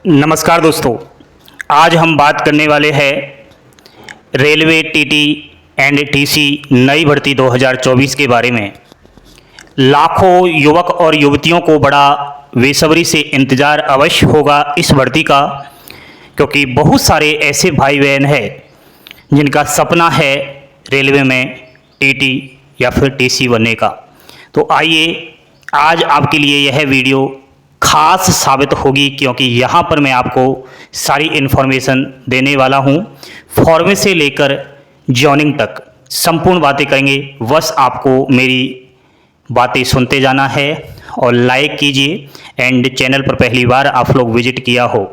नमस्कार दोस्तों, आज हम बात करने वाले हैं रेलवे टीटी एंड टीसी नई भर्ती 2024 के बारे में। लाखों युवक और युवतियों को बड़ा बेसब्री से इंतज़ार अवश्य होगा इस भर्ती का, क्योंकि बहुत सारे ऐसे भाई बहन हैं जिनका सपना है रेलवे में टीटी या फिर टीसी बनने का। तो आइए, आज आपके लिए यह वीडियो खास साबित होगी, क्योंकि यहाँ पर मैं आपको सारी इन्फॉर्मेशन देने वाला हूँ। फॉर्मेट से लेकर जॉइनिंग तक संपूर्ण बातें करेंगे। बस आपको मेरी बातें सुनते जाना है और लाइक कीजिए। एंड चैनल पर पहली बार आप लोग विजिट किया हो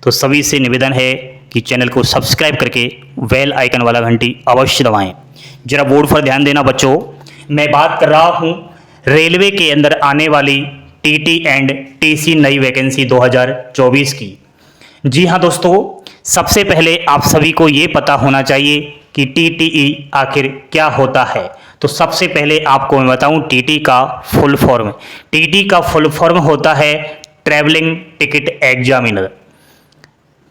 तो सभी से निवेदन है कि चैनल को सब्सक्राइब करके बेल आइकन वाला घंटी अवश्य दबाएं। जरा बोर्ड पर ध्यान देना बच्चों, मैं बात कर रहा हूँ रेलवे के अंदर आने वाली टीटी एंड टीसी नई वैकेंसी 2024 की। जी हाँ दोस्तों, सबसे पहले आप सभी को ये पता होना चाहिए कि टीटीई आखिर क्या होता है। तो सबसे पहले आपको मैं बताऊं टीटी का फुल फॉर्म। टीटी का फुल फॉर्म होता है ट्रैवलिंग टिकट एग्जामिनर।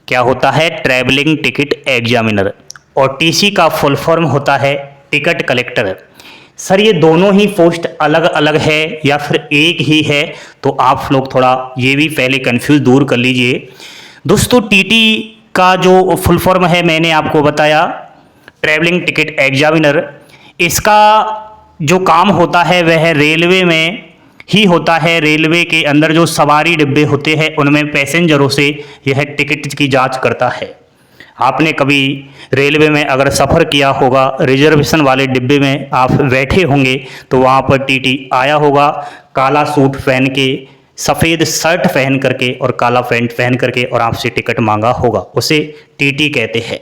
क्या होता है? Travelling ticket examiner. और टीसी का फुल फॉर्म होता है टिकट कलेक्टर। सर, ये दोनों ही पोस्ट अलग अलग है या फिर एक ही है? तो आप लोग थोड़ा ये भी पहले कंफ्यूज दूर कर लीजिए। दोस्तों, टीटी का जो फुल फॉर्म है मैंने आपको बताया, ट्रैवलिंग टिकट एग्जामिनर। इसका जो काम होता है वह रेलवे में ही होता है। रेलवे के अंदर जो सवारी डिब्बे होते हैं उनमें पैसेंजरों से यह टिकट की जांच करता है। आपने कभी रेलवे में अगर सफ़र किया होगा, रिजर्वेशन वाले डिब्बे में आप बैठे होंगे तो वहाँ पर टीटी आया होगा, काला सूट पहन के, सफ़ेद शर्ट पहन करके और काला पैंट पहन करके, और आपसे टिकट मांगा होगा। उसे टीटी कहते हैं।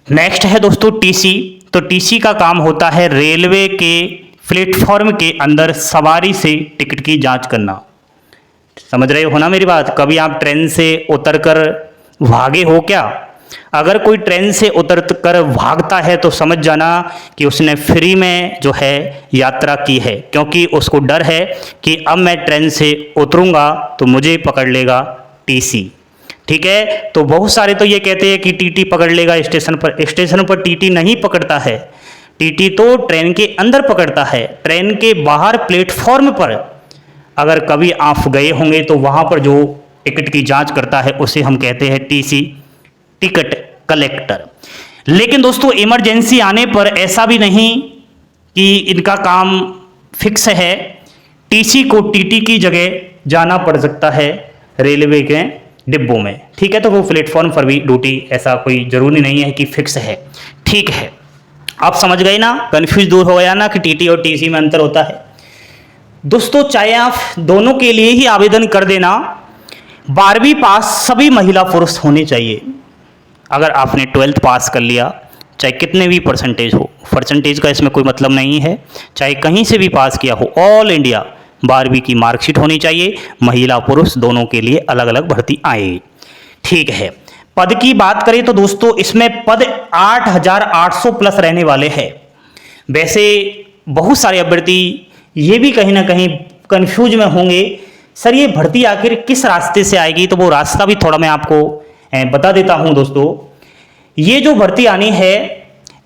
नेक्स्ट है दोस्तों टीसी। तो टीसी का काम होता है रेलवे के प्लेटफॉर्म के अंदर सवारी से टिकट की जाँच करना। समझ रहे हो ना मेरी बात? कभी आप ट्रेन से उतर कर भागे हो क्या? अगर कोई ट्रेन से उतर कर भागता है तो समझ जाना कि उसने फ्री में जो है यात्रा की है, क्योंकि उसको डर है कि अब मैं ट्रेन से उतरूंगा तो मुझे पकड़ लेगा टीसी। ठीक है? तो बहुत सारे तो ये कहते हैं कि टीटी पकड़ लेगा स्टेशन पर। स्टेशन पर टीटी नहीं पकड़ता है। टीटी तो ट्रेन के अंदर पकड़ता है। ट्रेन के बाहर प्लेटफॉर्म पर अगर कभी आप गए होंगे तो वहाँ पर जो टिकट की जाँच करता है उसे हम कहते हैं टीसी, टिकट कलेक्टर। लेकिन दोस्तों, इमरजेंसी आने पर ऐसा भी नहीं कि इनका काम फिक्स है। टीसी को टीटी की जगह जाना पड़ सकता है रेलवे के डिब्बों में। ठीक है? तो वो प्लेटफॉर्म पर भी ड्यूटी, ऐसा कोई जरूरी नहीं है कि फिक्स है। ठीक है, आप समझ गए ना? कंफ्यूज दूर हो गया ना कि टीटी और टीसी में अंतर होता है। दोस्तों, चाहे आप दोनों के लिए ही आवेदन कर देना, 12वीं पास सभी महिला पुरुष होने चाहिए। अगर आपने 12th पास कर लिया, चाहे कितने भी परसेंटेज हो, परसेंटेज का इसमें कोई मतलब नहीं है, चाहे कहीं से भी पास किया हो, ऑल इंडिया 12वीं की मार्कशीट होनी चाहिए। महिला पुरुष दोनों के लिए अलग अलग भर्ती आएगी। ठीक है, पद की बात करें तो दोस्तों इसमें पद 8,800 प्लस रहने वाले हैं। वैसे बहुत सारे अभ्यर्थी ये भी कहीं ना कहीं कंफ्यूज में होंगे, सर ये भर्ती आखिर किस रास्ते से आएगी? तो वो रास्ता भी थोड़ा मैं आपको बता देता हूं दोस्तों। ये जो भर्ती आनी है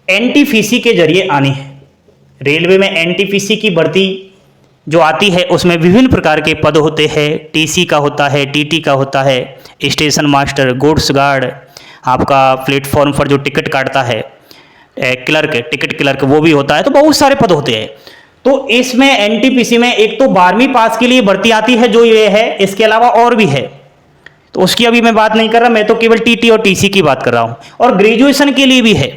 एनटीपीसी के जरिए आनी है। रेलवे में एनटीपीसी की भर्ती जो आती है उसमें विभिन्न प्रकार के पद होते हैं। टीसी का होता है, टीटी का होता है, स्टेशन मास्टर, गुड्स गार्ड, आपका प्लेटफॉर्म पर जो टिकट काटता है क्लर्क, टिकट क्लर्क, वो भी होता है। तो बहुत सारे पद होते हैं। तो इसमें एनटीपीसी में एक तो 12वीं पास के लिए भर्ती आती है जो ये है, इसके अलावा और भी है, तो उसकी अभी मैं बात नहीं कर रहा, मैं तो केवल टीटी और टीसी की बात कर रहा हूं। और ग्रेजुएशन के लिए भी है,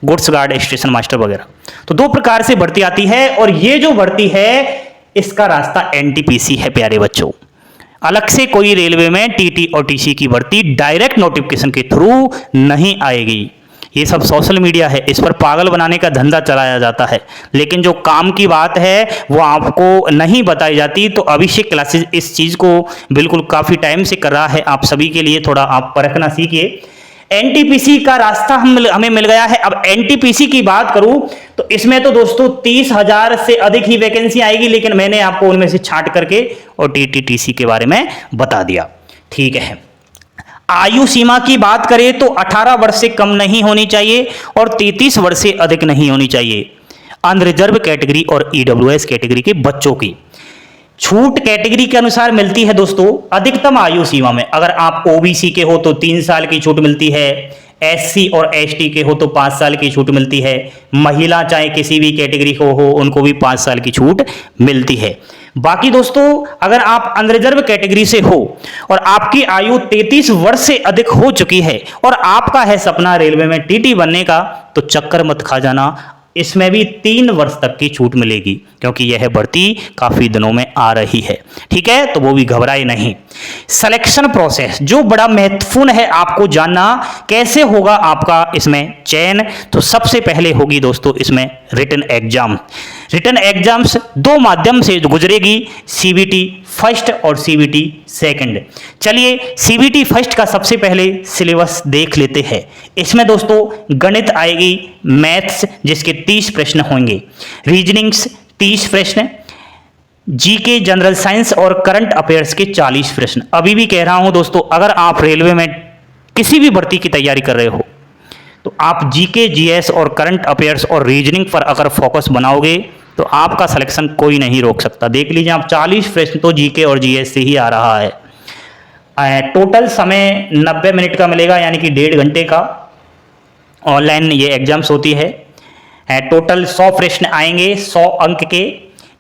गुड्स गार्ड, स्टेशन मास्टर वगैरह। तो दो प्रकार से भर्ती आती है, और ये जो भर्ती है इसका रास्ता एनटीपीसी है प्यारे बच्चों। अलग से कोई रेलवे में टीटी और टीसी की भर्ती डायरेक्ट नोटिफिकेशन के थ्रू नहीं आएगी। ये सब सोशल मीडिया है, इस पर पागल बनाने का धंधा चलाया जाता है, लेकिन जो काम की बात है वो आपको नहीं बताई जाती। तो अभिषेक क्लासेस इस चीज़ को बिल्कुल काफ़ी टाइम से कर रहा है आप सभी के लिए, थोड़ा आप परखना सीखिए। एनटीपीसी का रास्ता हमें मिल गया है। अब एनटीपीसी की बात करूं तो इसमें तो दोस्तों 30,000 से अधिक ही वैकेंसी आएगी, लेकिन मैंने आपको उनमें से छांट करके और टीटीटीसी के बारे में बता दिया। ठीक है, आयु सीमा की बात करें तो 18 वर्ष से कम नहीं होनी चाहिए और 33 वर्ष से अधिक नहीं होनी चाहिए अनरिजर्व कैटेगरी और ईडब्ल्यूएस कैटेगरी के बच्चों की। छूट कैटेगरी के अनुसार मिलती है दोस्तों अधिकतम आयु सीमा में। अगर आप ओबीसी के हो तो 3 साल की छूट मिलती है, एससी और एसटी के हो तो 5 साल की छूट मिलती है, महिला चाहे किसी भी कैटेगरी को हो उनको भी 5 साल की छूट मिलती है। बाकी दोस्तों अगर आप अनरिजर्व कैटेगरी से हो और आपकी आयु 33 वर्ष से अधिक हो चुकी है और आपका है सपना रेलवे में टीटी बनने का, तो चक्कर मत खा जाना, इसमें भी 3 वर्ष तक की छूट मिलेगी क्योंकि यह भर्ती काफी दिनों में आ रही है। ठीक है, तो वो भी घबराए नहीं। सिलेक्शन प्रोसेस जो बड़ा महत्वपूर्ण है आपको जानना, कैसे होगा आपका इसमें चयन, तो सबसे पहले होगी दोस्तों इसमें रिटन एग्जाम। रिटन एग्जाम्स 2 माध्यम से गुजरेगी, सीबीटी फर्स्ट और सीबीटी सेकंड। चलिए सीबीटी फर्स्ट का सबसे पहले सिलेबस देख लेते हैं। इसमें दोस्तों गणित आएगी, मैथ्स जिसके 30 प्रश्न होंगे, रीजनिंग्स 30 प्रश्न, जीके जनरल साइंस और करंट अफेयर्स के 40 प्रश्न। अभी भी कह रहा हूं दोस्तों अगर आप रेलवे में किसी भी भर्ती की तैयारी कर रहे हो तो आप जीके, जीएस और करंट अफेयर्स और रीजनिंग पर अगर फोकस बनाओगे तो आपका सिलेक्शन कोई नहीं रोक सकता। देख लीजिए आप 40 प्रश्न तो जीके और जीएस से ही आ रहा है। टोटल समय 90 मिनट का मिलेगा यानी कि 1.5 घंटे का ऑनलाइन ये एग्जाम्स होती है। टोटल 100 प्रश्न आएंगे, 100 अंक के।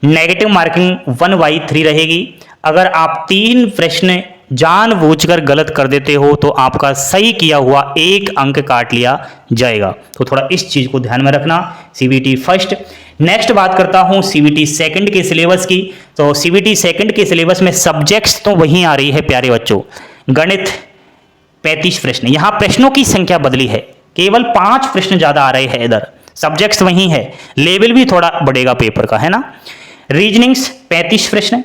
नेगेटिव मार्किंग 1/3 रहेगी। अगर आप 3 प्रश्न जानबूझकर गलत कर देते हो तो आपका सही किया हुआ 1 अंक काट लिया जाएगा। तो थोड़ा इस चीज को ध्यान में रखना। CBT first. नेक्स्ट बात करता हूं सीबीटी सेकंड के सिलेबस की। तो सीबीटी सेकंड के सिलेबस में सब्जेक्ट्स तो वहीं आ रही है प्यारे बच्चों। गणित 35 प्रश्न, यहां प्रश्नों की संख्या बदली है, केवल 5 प्रश्न ज्यादा आ रहे हैं इधर। सब्जेक्ट्स वही है, लेवल भी थोड़ा बढ़ेगा पेपर का, है ना। रीजनिंग्स 35 प्रश्न,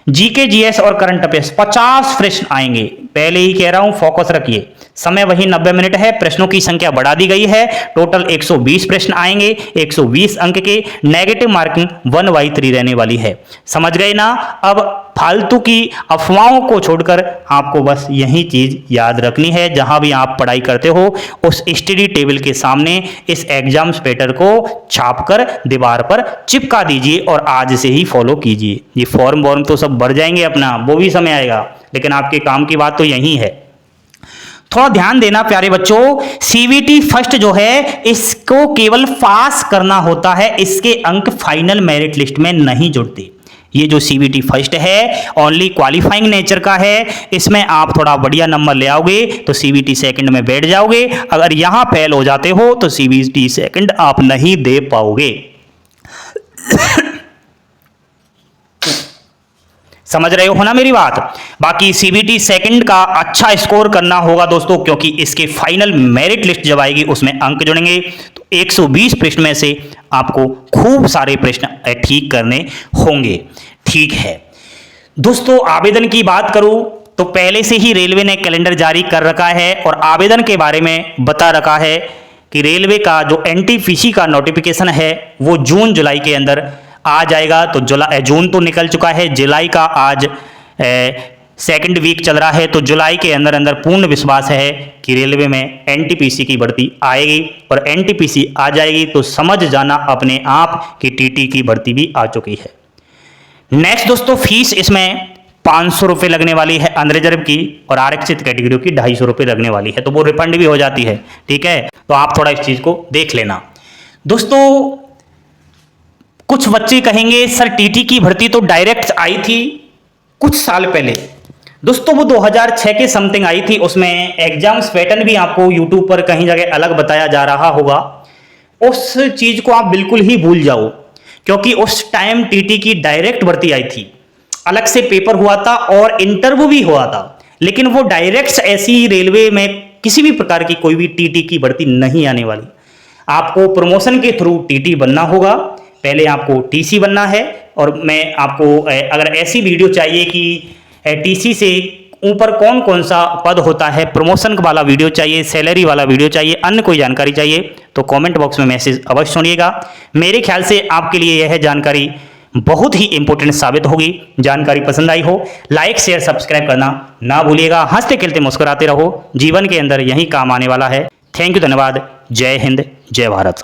जीके, जीएस और करंट अफेयर्स 50 प्रश्न आएंगे। पहले ही कह रहा हूं फोकस रखिए। समय वही 90 मिनट है, प्रश्नों की संख्या बढ़ा दी गई है। टोटल 120 प्रश्न आएंगे, 120 अंक के। नेगेटिव मार्किंग 1/3 रहने वाली है। समझ गए ना। अब फालतू की अफवाहों को छोड़कर आपको बस यही चीज याद रखनी है। जहां भी आप पढ़ाई करते हो उस स्टडी टेबल के सामने इस एग्जाम्स पेपर को छापकर दीवार पर चिपका दीजिए और आज से ही फॉलो कीजिए। ये फॉर्म वॉर्म तो सब भर जाएंगे अपना, वो भी समय आएगा, लेकिन आपके काम की बात तो यही है। थोड़ा ध्यान देना प्यारे बच्चों, सीबीटी फर्स्ट जो है इसको केवल पास करना होता है, इसके अंक फाइनल मेरिट लिस्ट में नहीं जुड़ते। ये जो सीबीटी फर्स्ट है ओनली क्वालिफाइंग नेचर का है। इसमें आप थोड़ा बढ़िया नंबर ले आओगे तो सीबीटी सेकंड में बैठ जाओगे। अगर यहां फेल हो जाते हो तो सीबीटी सेकंड आप नहीं दे पाओगे। समझ रहे हो ना मेरी बात। बाकी सीबीटी सेकंड का अच्छा स्कोर करना होगा दोस्तों, क्योंकि इसके फाइनल मेरिट लिस्ट जब आएगी उसमें अंक जुड़ेंगे। तो 120 प्रश्न में से आपको खूब सारे प्रश्न ठीक करने होंगे। ठीक है दोस्तों, आवेदन की बात करूं तो पहले से ही रेलवे ने कैलेंडर जारी कर रखा है और आवेदन के बारे में बता रखा है कि रेलवे का जो एनटीपीसी का नोटिफिकेशन है वो जून जुलाई के अंदर आ जाएगा। तो जून तो निकल चुका है, जुलाई का आज सेकंड वीक चल रहा है, तो जुलाई के अंदर अंदर पूर्ण विश्वास है कि रेलवे में एनटीपीसी की भर्ती आएगी। और एनटीपीसी आ जाएगी तो समझ जाना अपने आप कि टीटी की भर्ती भी आ चुकी है। नेक्स्ट दोस्तों, फीस इसमें 500 रुपये लगने वाली है अनरिजर्व की, और आरक्षित कैटेगरी की 250 रुपये लगने वाली है, तो वो रिफंड भी हो जाती है। ठीक है, तो आप थोड़ा इस चीज को देख लेना दोस्तों। कुछ बच्चे कहेंगे सर टीटी की भर्ती तो डायरेक्ट आई थी कुछ साल पहले। दोस्तों वो 2006 के समथिंग आई थी, उसमें एग्जाम्स पैटर्न भी आपको यूट्यूब पर कहीं जगह अलग बताया जा रहा होगा। उस चीज को आप बिल्कुल ही भूल जाओ, क्योंकि उस टाइम टीटी की डायरेक्ट भर्ती आई थी, अलग से पेपर हुआ था और इंटरव्यू भी हुआ था। लेकिन वो डायरेक्ट ऐसी रेलवे में किसी भी प्रकार की कोई भी टीटी की भर्ती नहीं आने वाली। आपको प्रमोशन के थ्रू टीटी बनना होगा। पहले आपको टीसी बनना है, और मैं आपको अगर ऐसी वीडियो चाहिए कि टीसी से ऊपर कौन कौन सा पद होता है, प्रमोशन वाला वीडियो चाहिए, सैलरी वाला वीडियो चाहिए, अन्य कोई जानकारी चाहिए, तो कमेंट बॉक्स में मैसेज अवश्य सुनिएगा। मेरे ख्याल से आपके लिए यह जानकारी बहुत ही इंपॉर्टेंट साबित होगी। जानकारी पसंद आई हो लाइक शेयर सब्सक्राइब करना ना भूलिएगा। हंसते खेलते मुस्कुराते रहो, जीवन के अंदर यही काम आने वाला है। थैंक यू, धन्यवाद। जय हिंद, जय भारत।